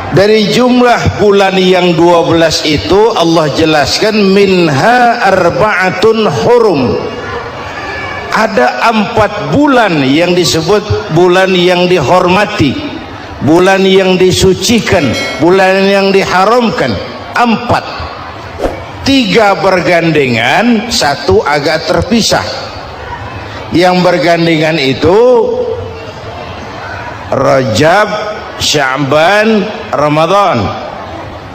Dari jumlah bulan yang 12 itu Allah jelaskan minha arba'atun hurum. Ada 4 bulan yang disebut bulan yang dihormati, bulan yang disucikan, bulan yang diharamkan. 4, 3 bergandengan, 1 agak terpisah. Yang bergandengan itu Rajab, Sya'ban, Ramadan.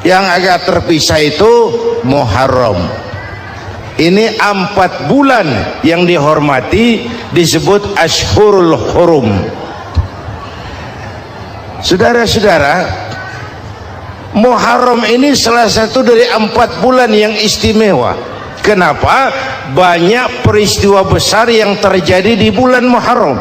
Yang agak terpisah itu Muharram. Ini 4 bulan yang dihormati disebut Ashhurul Hurum. Saudara-saudara, Muharram ini salah satu dari 4 bulan yang istimewa. Kenapa? Banyak peristiwa besar yang terjadi di bulan Muharram.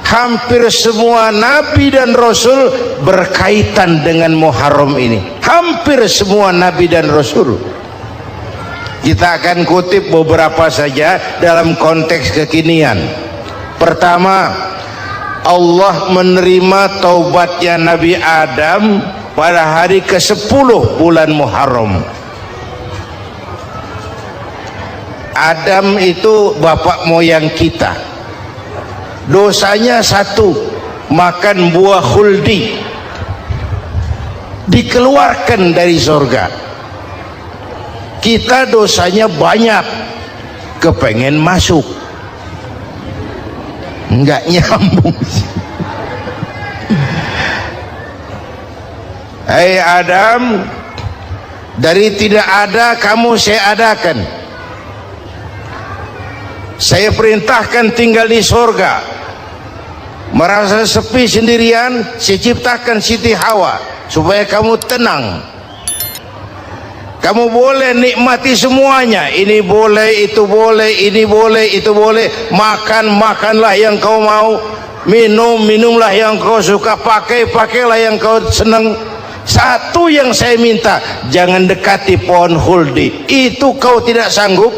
Hampir semua nabi dan rasul berkaitan dengan Muharram ini. Hampir semua nabi dan rasul. Kita akan kutip beberapa saja dalam konteks kekinian. Pertama, Allah menerima taubatnya Nabi Adam pada hari ke-10 bulan Muharram. Adam itu bapak moyang kita. Dosanya 1, makan buah khuldi, dikeluarkan dari surga. Kita dosanya banyak, kepengen masuk, enggak nyambung. Hai Adam, dari tidak ada kamu saya adakan. Saya perintahkan tinggal di surga. Merasa sepi sendirian, saya ciptakan Siti Hawa supaya kamu tenang. Kamu boleh nikmati semuanya. Ini boleh, itu boleh, ini boleh, itu boleh. Makan, makanlah yang kau mau. Minum, minumlah yang kau suka. Pakai, pakailah yang kau senang. Satu yang saya minta, jangan dekati pohon khuldi. Itu kau tidak sanggup,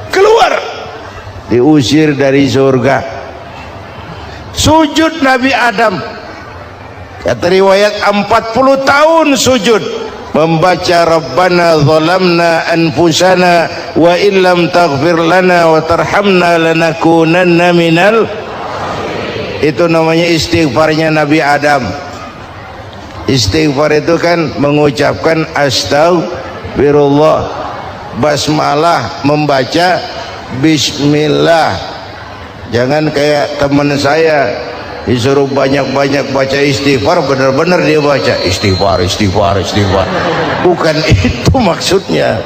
keluar. Diusir dari surga. Sujud Nabi Adam, kata riwayat 40 tahun sujud, membaca Rabbana zalamna anfusana wa illam taghfir lana wa tarhamna lanakunanna minal. Itu namanya istighfarnya Nabi Adam. Istighfar itu kan mengucapkan astagfirullah, basmalah, membaca bismillah. Jangan kayak teman saya disuruh banyak-banyak baca istighfar, benar-benar dia baca istighfar, istighfar, istighfar. Bukan itu maksudnya.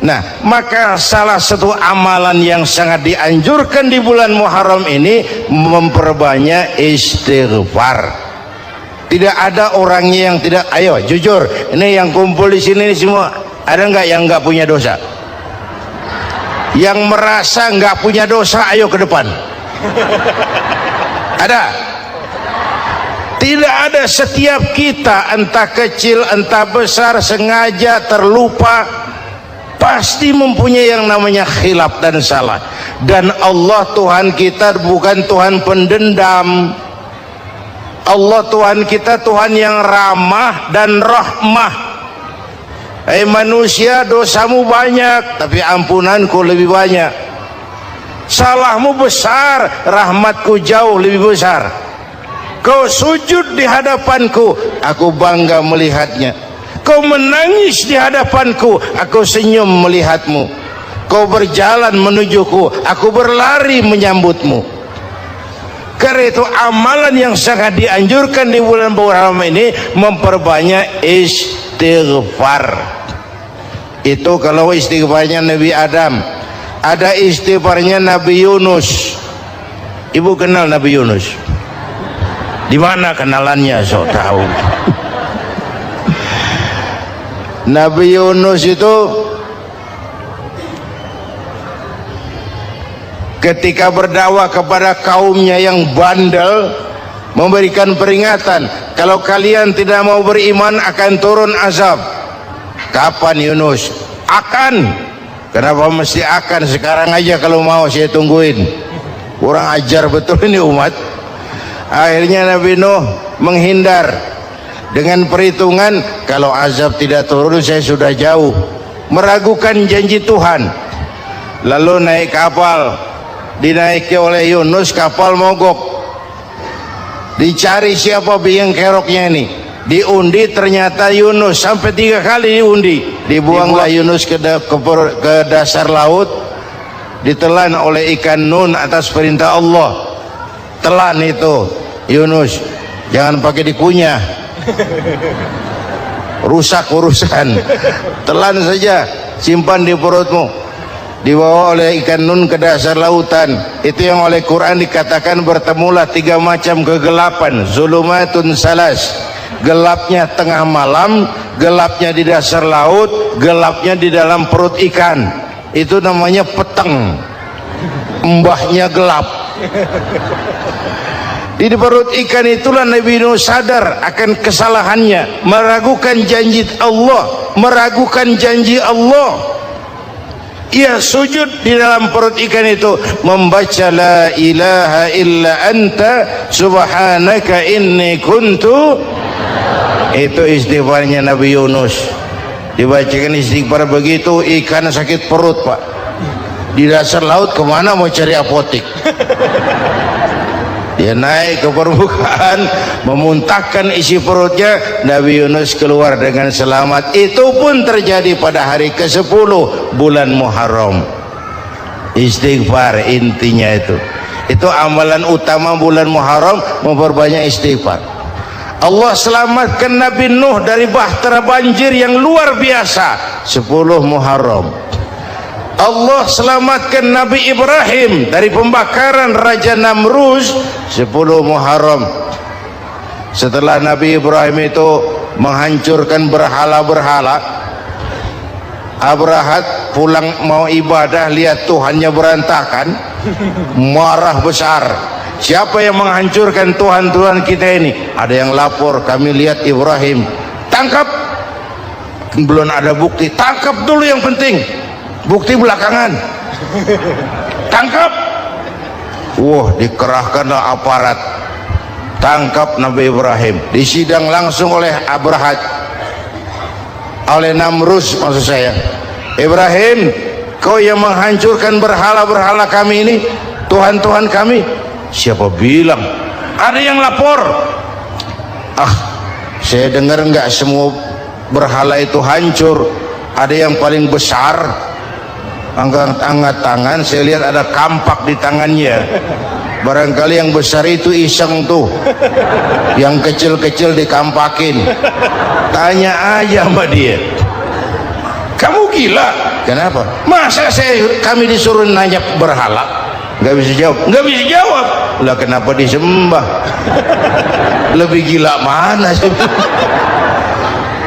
Nah, maka salah satu amalan yang sangat dianjurkan di bulan Muharram ini memperbanyak istighfar. Tidak ada orangnya yang tidak. Ayo jujur, ini yang kumpul di sini semua, ada nggak yang nggak punya dosa? Yang merasa nggak punya dosa, ayo ke depan. Ada? Tidak ada. Setiap kita, entah kecil entah besar, sengaja terlupa, pasti mempunyai yang namanya khilaf dan salah. Dan Allah Tuhan kita bukan Tuhan pendendam. Allah Tuhan kita Tuhan yang ramah dan rahmah. Hai manusia, dosamu banyak tapi ampunanku lebih banyak. Salahmu besar, rahmatku jauh lebih besar. Kau sujud di hadapanku, aku bangga melihatnya. Kau menangis di hadapanku, aku senyum melihatmu. Kau berjalan menujuku, aku berlari menyambutmu. Karena itu amalan yang sangat dianjurkan di bulan Muharram ini memperbanyak istighfar. Itu kalau istighfarnya Nabi Adam. Ada istighfarnya Nabi Yunus. Ibu kenal Nabi Yunus? Di mana kenalannya? So tahu. Nabi Yunus itu ketika berdakwah kepada kaumnya yang bandel, memberikan peringatan, kalau kalian tidak mau beriman akan turun azab. Kapan Yunus? Akan. Kenapa mesti akan? Sekarang aja kalau mau saya tungguin. Kurang ajar betul ini umat. Akhirnya Nabi Nuh menghindar dengan perhitungan, kalau azab tidak turun saya sudah jauh, meragukan janji Tuhan. Lalu naik kapal, dinaiki oleh Yunus, kapal mogok. Dicari siapa biang keroknya ini, diundi, ternyata Yunus. Sampai 3 kali diundi. Dibuanglah Yunus ke dasar laut, ditelan oleh ikan nun atas perintah Allah. Telan itu Yunus, jangan pakai dikunyah, rusak urusan. Telan saja, simpan di perutmu. Dibawa oleh ikan nun ke dasar lautan. Itu yang oleh Quran dikatakan bertemulah 3 macam kegelapan. Zulumatun salas, gelapnya tengah malam, gelapnya di dasar laut, gelapnya di dalam perut ikan. Itu namanya peteng, mbahnya gelap. Di perut ikan itulah Nabi Nuh sadar akan kesalahannya, meragukan janji Allah, meragukan janji Allah. Ia sujud di dalam perut ikan itu, membaca la ilaha illa anta subhanaka inni kuntu. Itu istighfarnya Nabi Yunus. Dibacakan istighfar begitu, ikan sakit perut, Pak. Di dasar laut kemana mau cari apotik? Dia naik ke permukaan, memuntahkan isi perutnya. Nabi Yunus keluar dengan selamat. Itu pun terjadi pada hari ke-10 bulan Muharram. Istighfar intinya itu. Itu amalan utama bulan Muharram, memperbanyak istighfar. Allah selamatkan Nabi Nuh dari bahtera banjir yang luar biasa 10 Muharram. Allah selamatkan Nabi Ibrahim dari pembakaran Raja Namrus 10 Muharram. Setelah Nabi Ibrahim itu menghancurkan berhala-berhala, Abrahat pulang mau ibadah, lihat Tuhannya berantakan, marah besar. Siapa yang menghancurkan Tuhan-Tuhan kita ini? Ada yang lapor, kami lihat Ibrahim. Tangkap. Belum ada bukti, tangkap dulu yang penting. Bukti belakangan. Tangkap. Wah, dikerahkanlah aparat, tangkap Nabi Ibrahim. Disidang langsung oleh Abrahat, oleh Namrus maksud saya. Ibrahim, kau yang menghancurkan berhala-berhala kami ini, Tuhan-Tuhan kami. Siapa bilang? Ada yang lapor. Saya dengar enggak semua berhala itu hancur. Ada yang paling besar, angkat tangan, saya lihat ada kampak di tangannya. Barangkali yang besar itu iseng tuh, yang kecil-kecil dikampakin. Tanya aja sama dia, kamu gila? Kenapa? Masa kami disuruh nanya berhala? Nggak bisa jawab. Nggak bisa jawab lah, kenapa disembah? Lebih gila mana sih?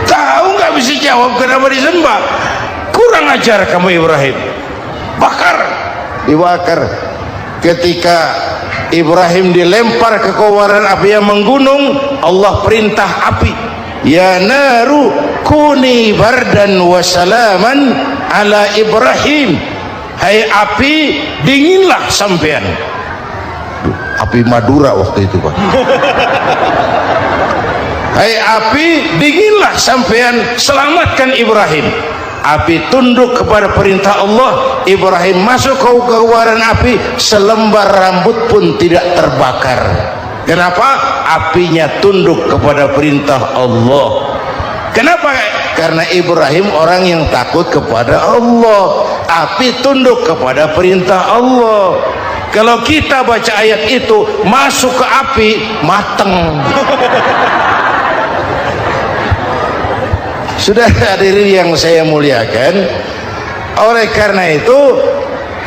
Tahu nggak bisa jawab kenapa disembah? Kurang ajar kamu Ibrahim. Bakar, dibakar. Ketika Ibrahim dilempar ke kobaran api yang menggunung, Allah perintah api, ya naru kuni bardan wa salaman ala Ibrahim. Hai api, dinginlah sampean. Api Madura waktu itu, Pak. Hai api, dinginlah sampean, selamatkan Ibrahim. Api tunduk kepada perintah Allah. Ibrahim masuk ke kobaran api, selembar rambut pun tidak terbakar. Kenapa? Apinya tunduk kepada perintah Allah. Kenapa? Karena Ibrahim orang yang takut kepada Allah. Api tunduk kepada perintah Allah. Kalau kita baca ayat itu, masuk ke api, mateng. Sudah hadirin yang saya muliakan, oleh karena itu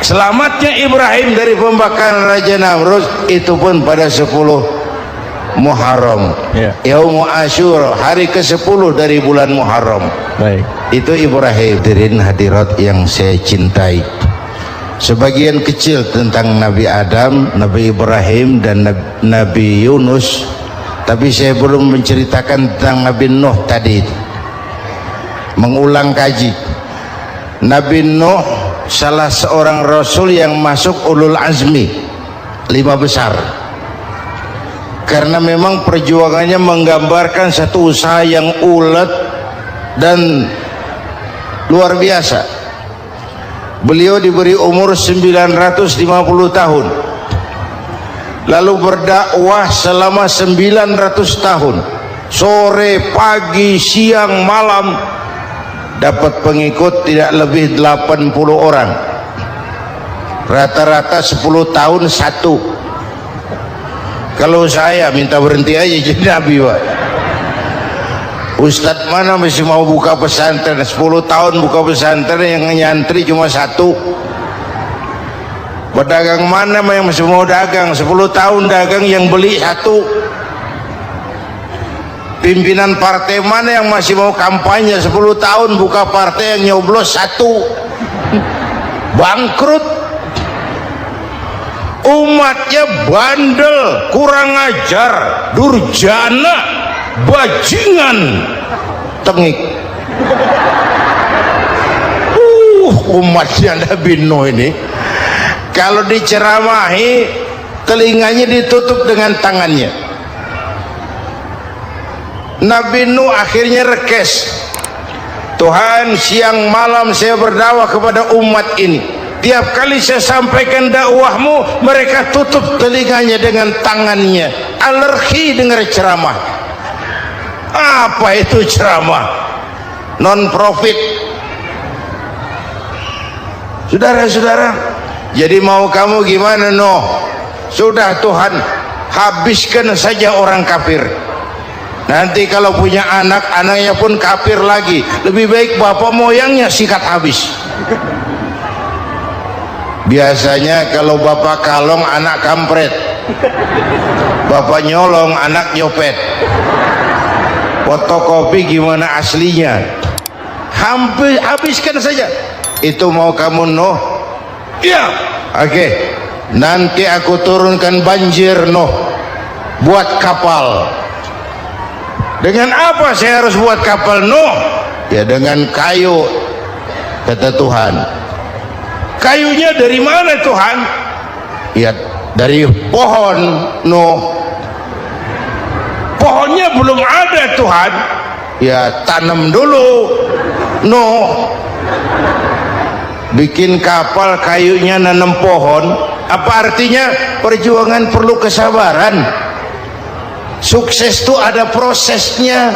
selamatnya Ibrahim dari pembakaran Raja Namrus itu pun pada 10 Muharram, Yaum Asyura, hari ke-10 dari bulan Muharram. Baik. Itu Ibrahim. Hadirin hadirat yang saya cintai, sebagian kecil tentang Nabi Adam, Nabi Ibrahim dan Nabi Yunus, tapi saya belum menceritakan tentang Nabi Nuh tadi. Mengulang kaji. Nabi Nuh salah seorang rasul yang masuk ulul azmi 5 besar. karena memang perjuangannya menggambarkan satu usaha yang ulet dan luar biasa. Beliau diberi umur 950 tahun, lalu berdakwah selama 900 tahun, sore, pagi, siang, malam, dapat pengikut tidak lebih 80 orang, rata-rata 10 tahun satu. Kalau saya minta berhenti aja jadi nabi, Pak. Ustadz mana masih mau buka pesantren 10 tahun buka pesantren, yang nyantri cuma satu. Pedagang mana yang masih mau dagang 10 tahun dagang yang beli satu. Pimpinan partai mana yang masih mau kampanye 10 tahun buka partai yang nyoblos satu. Bangkrut. Umatnya bandel, kurang ajar, durjana, bajingan, tengik. Umatnya Nabi Nuh ini kalau diceramahi telinganya ditutup dengan tangannya. Nabi Nuh akhirnya rekes, Tuhan, siang malam saya berdakwah kepada umat ini, tiap kali saya sampaikan dakwahmu mereka tutup telinganya dengan tangannya, alergi dengar ceramah. Apa itu ceramah? Non profit. Saudara-saudara, jadi mau kamu gimana? No, sudah Tuhan, habiskan saja orang kafir. Nanti kalau punya anak, anaknya pun kafir lagi, lebih baik bapak moyangnya sikat habis. Biasanya kalau bapak kalong anak kampret, bapak nyolong anak nyopet. Fotokopi gimana aslinya, hampir habiskan saja. Itu mau kamu Nuh? Ya, oke. Nanti aku turunkan banjir Nuh, buat kapal. Dengan apa saya harus buat kapal Nuh? Ya dengan kayu, kata Tuhan. Kayunya dari mana Tuhan? Ya dari pohon Nuh. Pohonnya belum ada Tuhan. Ya tanam dulu Nuh. Bikin kapal kayunya nanam pohon. Apa artinya? Perjuangan perlu kesabaran. Sukses itu ada prosesnya.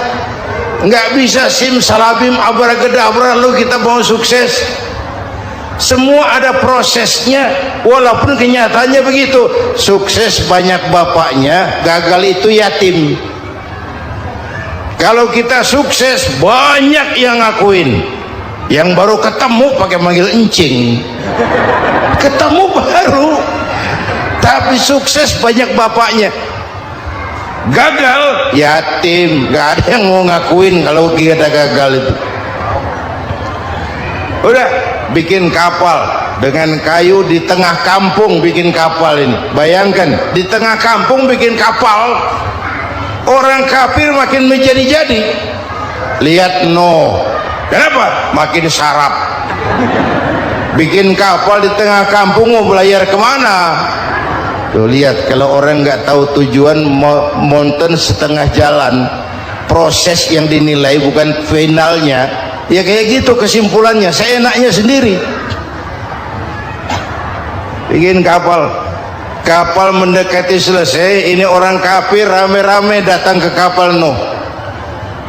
Nggak bisa simsalabim abracadabra lalu kita mau sukses. Semua ada prosesnya, walaupun kenyataannya begitu. Sukses banyak bapaknya, gagal itu yatim. Kalau kita sukses banyak yang ngakuin, yang baru ketemu pakai manggil encing, ketemu baru, tapi sukses banyak bapaknya. Gagal yatim, gak ada yang mau ngakuin kalau kita gagal itu. Udah bikin kapal dengan kayu di tengah kampung, bikin kapal ini. Bayangkan di tengah kampung bikin kapal, orang kafir makin menjadi-jadi. Lihat Nuh, kenapa? Makin sarap. Bikin kapal di tengah kampung, mau belayar kemana? Tuh lihat, kalau orang nggak tahu tujuan, mountain setengah jalan. Proses yang dinilai bukan finalnya. Ya kayak gitu kesimpulannya, saya enaknya sendiri. Bikin kapal, kapal mendekati selesai, ini orang kafir rame-rame datang ke kapal Nuh.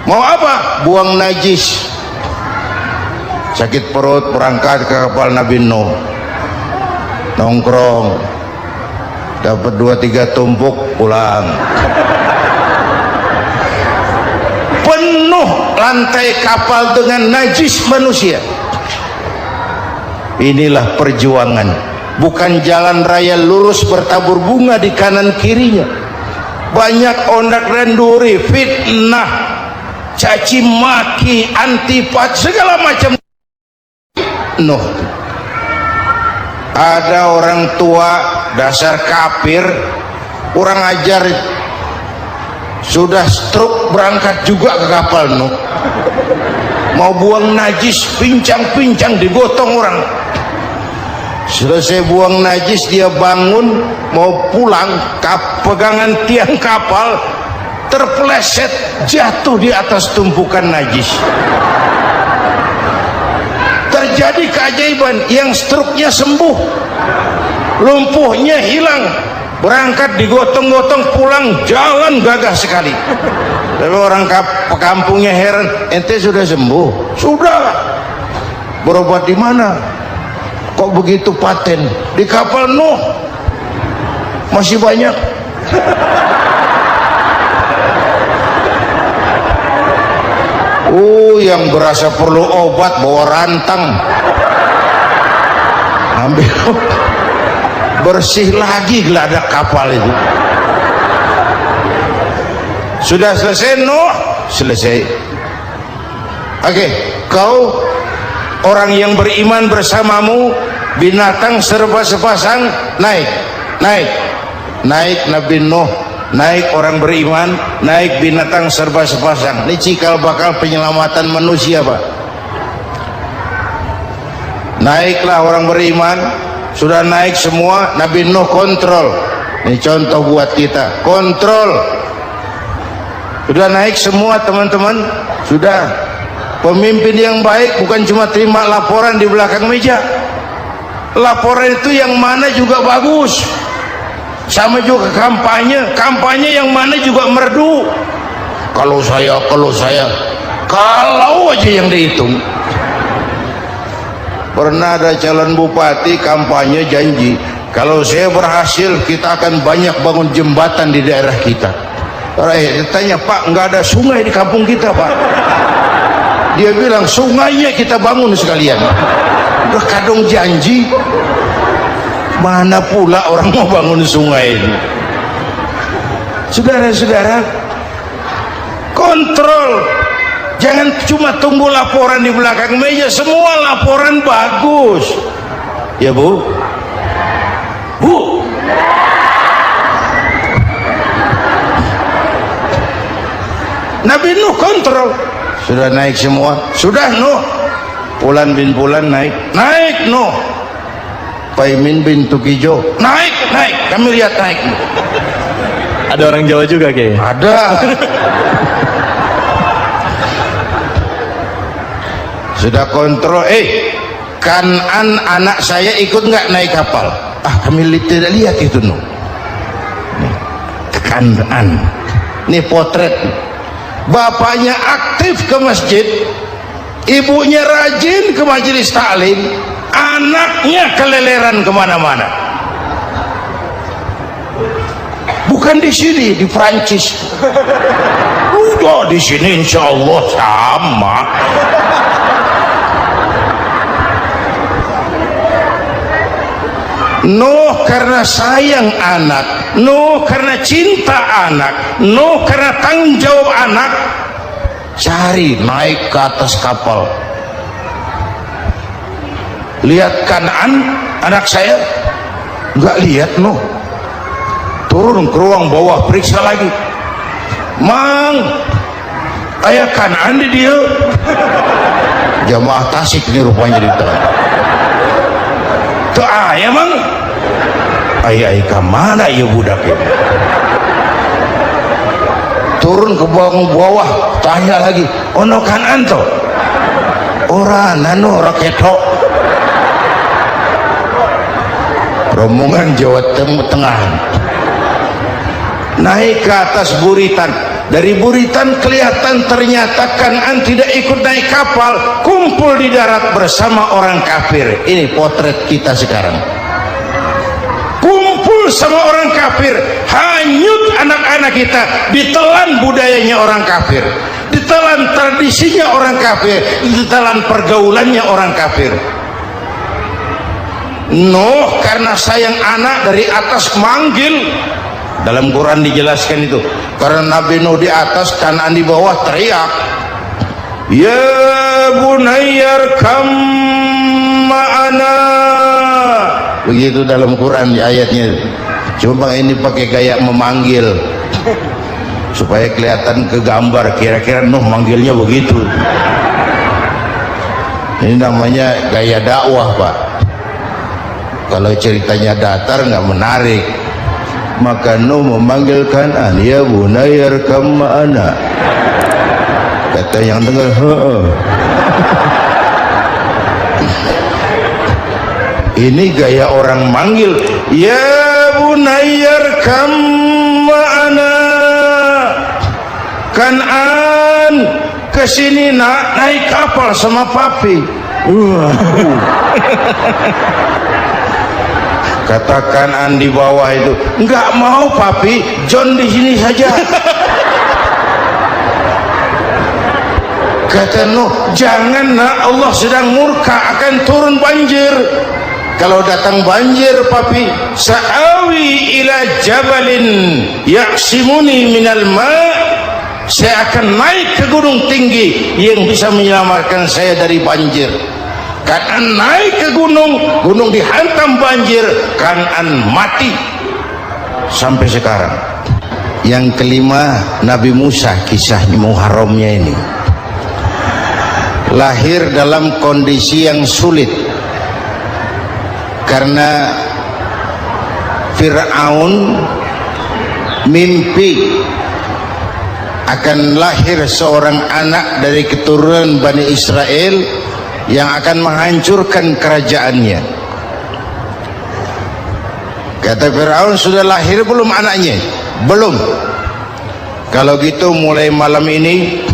Mau apa? Buang najis. Sakit perut, berangkat ke kapal Nabi Nuh. Nongkrong, dapat 2-3 tumpuk, pulang. Penuh lantai kapal dengan najis manusia. Inilah perjuangan, bukan jalan raya lurus bertabur bunga di kanan kirinya. Banyak ondak dan duri, fitnah, caci maki, antipat, segala macam. Nuh, ada orang tua dasar kafir, kurang ajar, sudah stroke berangkat juga ke kapal Nuh. Mau buang najis, pincang-pincang digotong orang. Selesai buang najis, dia bangun mau pulang, pegangan tiang kapal terpeleset, jatuh di atas tumpukan najis. Terjadi keajaiban, yang struknya sembuh, lumpuhnya hilang, berangkat digotong-gotong pulang, jalan gagah sekali. Tapi orang kampungnya heran, ente sudah sembuh? Sudah. Berobat di mana? Kok begitu paten? Di kapal Nuh. Masih banyak. Yang berasa perlu obat bawa rantang, ambil bersih lagi geladak kapal itu. Sudah selesai Nuh? Selesai. Oke, kau orang yang beriman bersamamu, binatang serba sepasang, naik Nabi Nuh, naik orang beriman, naik binatang serba sepasang. Ini cikal bakal penyelamatan manusia, Pak. Naiklah orang beriman, sudah naik semua, Nabi Nuh kontrol. Ini contoh buat kita, kontrol. Sudah naik semua teman-teman, sudah. Pemimpin yang baik bukan cuma terima laporan di belakang meja. Laporan itu yang mana juga bagus. Sama juga kampanye yang mana juga merdu. Kalau aja yang dihitung. Pernah ada calon bupati kampanye janji, kalau saya berhasil kita akan banyak bangun jembatan di daerah kita. Rakyat ditanya, Pak, nggak ada sungai di kampung kita, Pak. Dia bilang, sungainya kita bangun sekalian. Udah kadung janji, mana pula orang mau bangun sungai ini. Saudara-saudara, kontrol. Jangan cuma tunggu laporan di belakang meja, semua laporan bagus. Ya Bu? Bu? Nabi Nuh kontrol. Sudah naik semua? Sudah Nuh. Pulan bin Pulan naik Nuh. Paimin bin Tukijo naik. Kami lihat naik. Ada orang Jawa juga kayaknya. Ada. Sudah kontrol. Kanan anak saya ikut nggak naik kapal? Kami tidak lihat itu Nuh. Kanan. Ini potret. Bapaknya aktif ke masjid, ibunya rajin ke majelis taklim, anaknya keleleran kemana-mana. Bukan di sini, di Prancis. Udah di sini insya Allah sama. Nuh karena sayang anak, Nuh karena cinta anak, Nuh karena tanggung jawab anak, cari naik ke atas kapal. Lihat Kan'an anak saya, nggak lihat Nuh. Turun ke ruang bawah, periksa lagi. Mang, ayah Kan'an di dia. Jamaah Tasik ini rupanya di tengah. Tuh ayah Mang. Ayah kemana ya budak ini? Turun ke bawah, tanya lagi, ono Kan'an toh? Ora nano raketo. Rombongan Jawa Tengah naik ke atas buritan. Dari buritan kelihatan ternyata Kan'an tidak ikut naik kapal, kumpul di darat bersama orang kafir. Ini potret kita sekarang. Kumpul sama orang kafir, hanyut anak-anak kita, ditelan budayanya orang kafir, ditelan tradisinya orang kafir, ditelan pergaulannya orang kafir. Nuh karena sayang anak dari atas manggil. Dalam Quran dijelaskan itu, karena Nabi Nuh di atas, Kan'an di bawah, teriak, ya bunayyarkam ma'ana. Begitu dalam Quran di ayatnya. Cuma ini pakai gaya memanggil supaya kelihatan ke gambar, kira-kira Nuh manggilnya begitu. Ini namanya gaya dakwah, Pak. kalau ceritanya datar nggak menarik. Maka Nuh memanggil Kan'an, ya bunayya arkam ma'ana. Kata yang dengar, ini gaya orang manggil, ya bunayya arkam ma'ana. Kan'an, kesini nak, naik kapal sama papi. Kata Kan'an di bawah itu, enggak mau papi, John di sini saja. Kata Nuh, jangan nak, Allah sedang murka, akan turun banjir. Kalau datang banjir papi, sa'awi ila jabalin ya'simuni minal ma', saya akan naik ke gunung tinggi yang bisa menyelamatkan saya dari banjir. Kan'an naik ke gunung dihantam banjir, Kan'an mati sampai sekarang. Yang kelima, Nabi Musa, kisahnya Muharramnya ini, lahir dalam kondisi yang sulit karena Fir'aun mimpi akan lahir seorang anak dari keturunan Bani Israel yang akan menghancurkan kerajaannya. Kata Fir'aun, sudah lahir belum anaknya? Belum. Kalau gitu mulai malam ini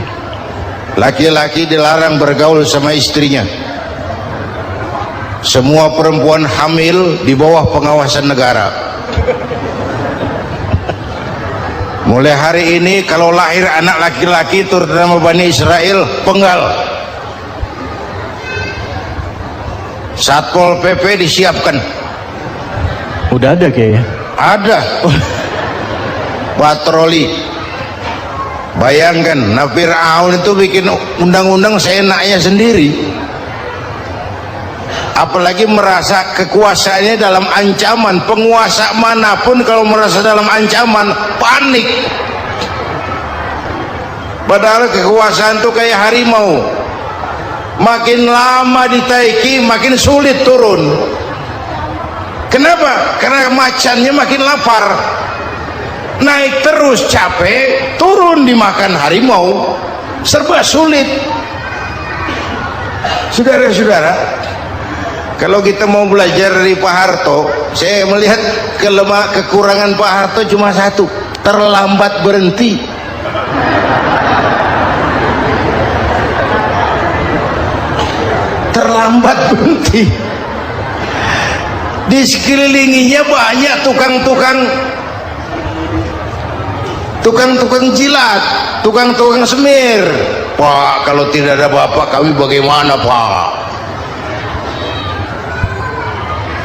laki-laki dilarang bergaul sama istrinya. Semua perempuan hamil di bawah pengawasan negara. Mulai hari ini kalau lahir anak laki-laki terutama Bani Israel, penggal. Satpol PP disiapkan. Udah ada kayaknya. Ada. Patroli. Bayangkan, nah Fir'aun itu bikin undang-undang seenaknya sendiri. Apalagi merasa kekuasaannya dalam ancaman. Penguasa manapun kalau merasa dalam ancaman, panik. Padahal kekuasaan itu kayak harimau, makin lama ditaiki makin sulit turun. Kenapa? Karena macannya makin lapar, naik terus capek, turun dimakan harimau, serba sulit. Saudara-saudara, kalau kita mau belajar dari Pak Harto, saya melihat kekurangan Pak Harto cuma satu, terlambat berhenti. Terlambat berhenti. Di sekelilinginya banyak tukang jilat, tukang semir. Pak, kalau tidak ada bapak kami bagaimana Pak?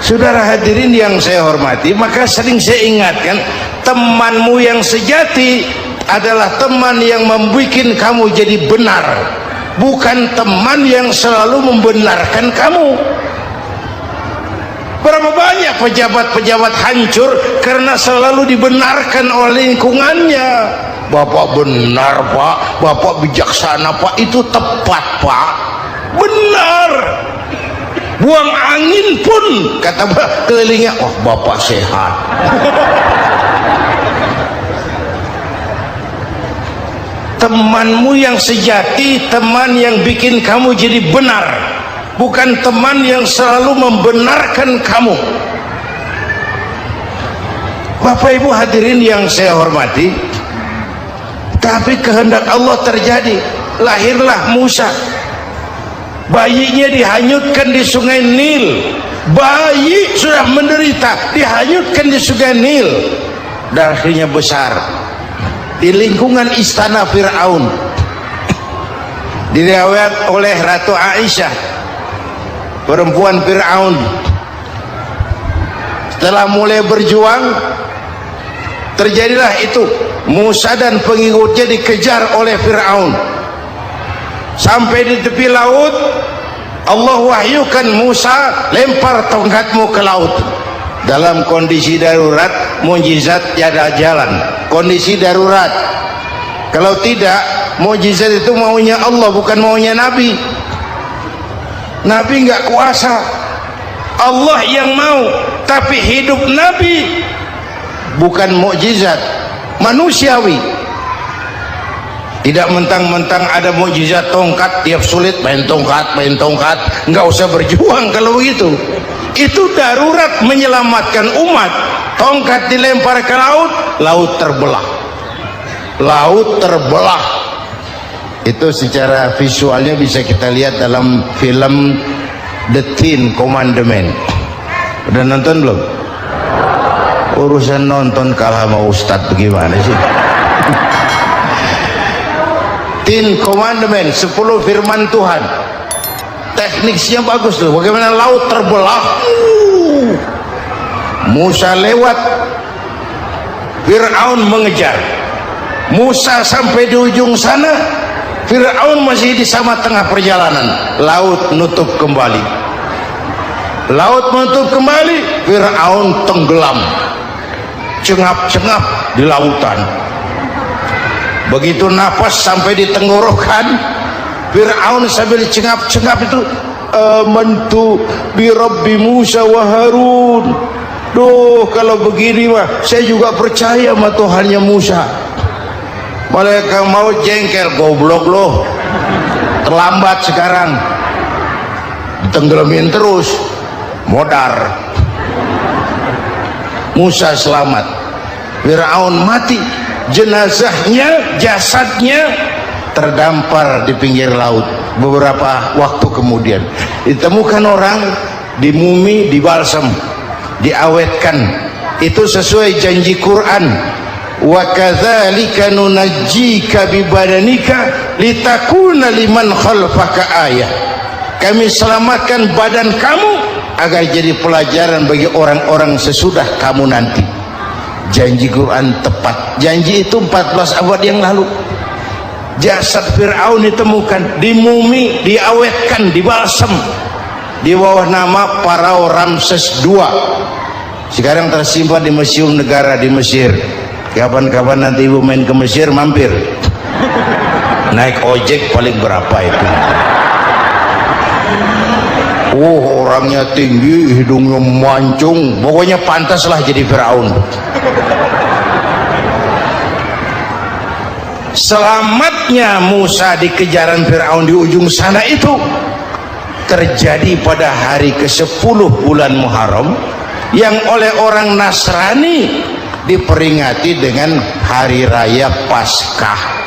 Saudara hadirin yang saya hormati, maka sering saya ingatkan, temanmu yang sejati adalah teman yang membuat kamu jadi benar, bukan teman yang selalu membenarkan kamu. Berapa banyak pejabat-pejabat hancur karena selalu dibenarkan oleh lingkungannya. Bapak benar Pak, Bapak bijaksana Pak, itu tepat Pak, benar. Buang angin pun kata kelilingnya, oh Bapak sehat. Temanmu yang sejati, teman yang bikin kamu jadi benar, bukan teman yang selalu membenarkan kamu. Bapak Ibu hadirin yang saya hormati, tapi kehendak Allah terjadi. Lahirlah Musa, bayinya dihanyutkan di sungai Nil. Bayi sudah menderita, dihanyutkan di sungai Nil, dan akhirnya besar di lingkungan istana Fir'aun. Diriwayat oleh Ratu Aisyah, perempuan Fir'aun, setelah mulai berjuang, terjadilah itu, Musa dan pengikutnya dikejar oleh Fir'aun. Sampai di tepi laut, Allah wahyukan, Musa lempar tongkatmu ke laut. Dalam kondisi darurat, mukjizat tiada jalan. Kondisi darurat. Kalau tidak, mukjizat itu maunya Allah, bukan maunya Nabi. Nabi nggak kuasa. Allah yang mau, tapi hidup Nabi bukan mukjizat manusiawi. Tidak mentang-mentang ada mukjizat tongkat, tiap sulit main tongkat, nggak usah berjuang. Kalau begitu, itu darurat menyelamatkan umat. Tongkat dilempar ke laut, laut terbelah. Itu secara visualnya bisa kita lihat dalam film The Ten Commandment. Udah nonton belum? Urusan nonton kalah sama Ustadz bagaimana sih? Ten Commandment, 10 firman Tuhan. Tekniknya bagus tuh. Bagaimana laut terbelah, Musa lewat, Fir'aun mengejar. Musa sampai di ujung sana, Fir'aun masih di sama tengah perjalanan. Laut nutup kembali. Fir'aun tenggelam, cengap-cengap di lautan. Begitu nafas sampai di tenggorokan, Fir'aun sambil cengap-cengap itu, amantu bi Rabbi Musa wa Harun. Duh, kalau begini mah saya juga percaya sama Tuhannya Musa. Mereka mau jengkel, goblok loh, terlambat sekarang, tenggelamin terus, modar. Musa selamat, Fir'aun mati. Jenazahnya, jasadnya terdampar di pinggir laut. Beberapa waktu kemudian ditemukan orang, dimumi, dibalsam, diawetkan. Itu sesuai janji Quran, wa kadzalika nunajjika bi badanika litakuna liman khalfaka ayah. Kami selamatkan badan kamu agar jadi pelajaran bagi orang-orang sesudah kamu nanti. Janji Quran tepat. Janji itu 14 abad yang lalu. Jasad Fir'aun ditemukan, dimumi, diawetkan, dibalsam di bawah nama Parao Ramses II. Sekarang tersimpan di Museum Negara di Mesir. Kapan-kapan nanti ibu main ke Mesir, mampir. Naik ojek paling berapa itu? Orangnya tinggi, hidungnya mancung, pokoknya pantaslah jadi Firaun. Selamatnya Musa di kejaran Firaun di ujung sana itu terjadi pada hari ke-10 bulan Muharram, yang oleh orang Nasrani diperingati dengan hari raya Paskah.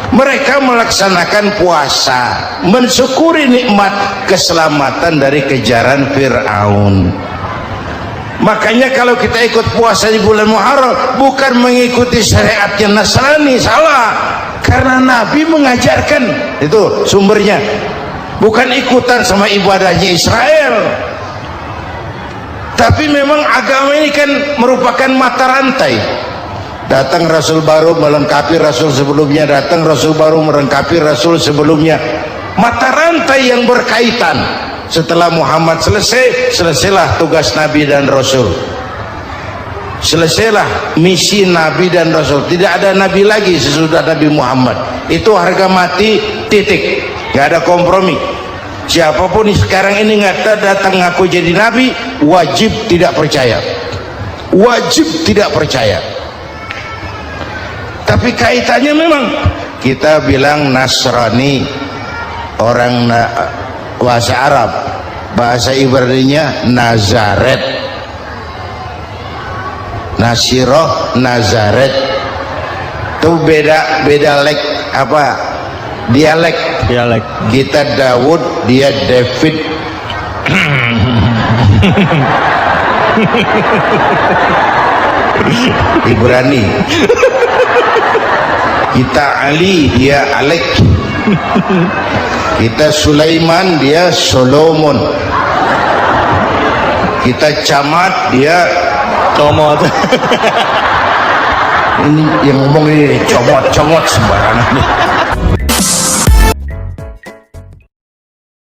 Mereka melaksanakan puasa, mensyukuri nikmat keselamatan dari kejaran Fir'aun. Makanya kalau kita ikut puasa di bulan Muharram, bukan mengikuti syariatnya Nasrani, salah. Karena Nabi mengajarkan, itu sumbernya, bukan ikutan sama ibadahnya Israel. Tapi memang agama ini kan merupakan mata rantai. Datang Rasul baru melengkapi Rasul sebelumnya, datang Rasul baru melengkapi Rasul sebelumnya. Mata rantai yang berkaitan. Setelah Muhammad selesailah tugas Nabi dan Rasul. Selesailah misi Nabi dan Rasul. Tidak ada Nabi lagi sesudah Nabi Muhammad. Itu harga mati, titik. Gak ada kompromi. Siapapun sekarang ini nggak datang ngaku jadi Nabi, wajib tidak percaya. Wajib tidak percaya. Tapi kaitannya memang kita bilang Nasrani, orang bahasa Arab, bahasa Ibraninya Nazaret, Nasiroh, Nazaret. Itu beda dialek. Kita Daud, dia David. Ibrani. Kita Ali, dia Alek. Kita Sulaiman, dia Solomon. Kita Camat, dia Comot. ini yang ngomong ini comot sembarangan nih.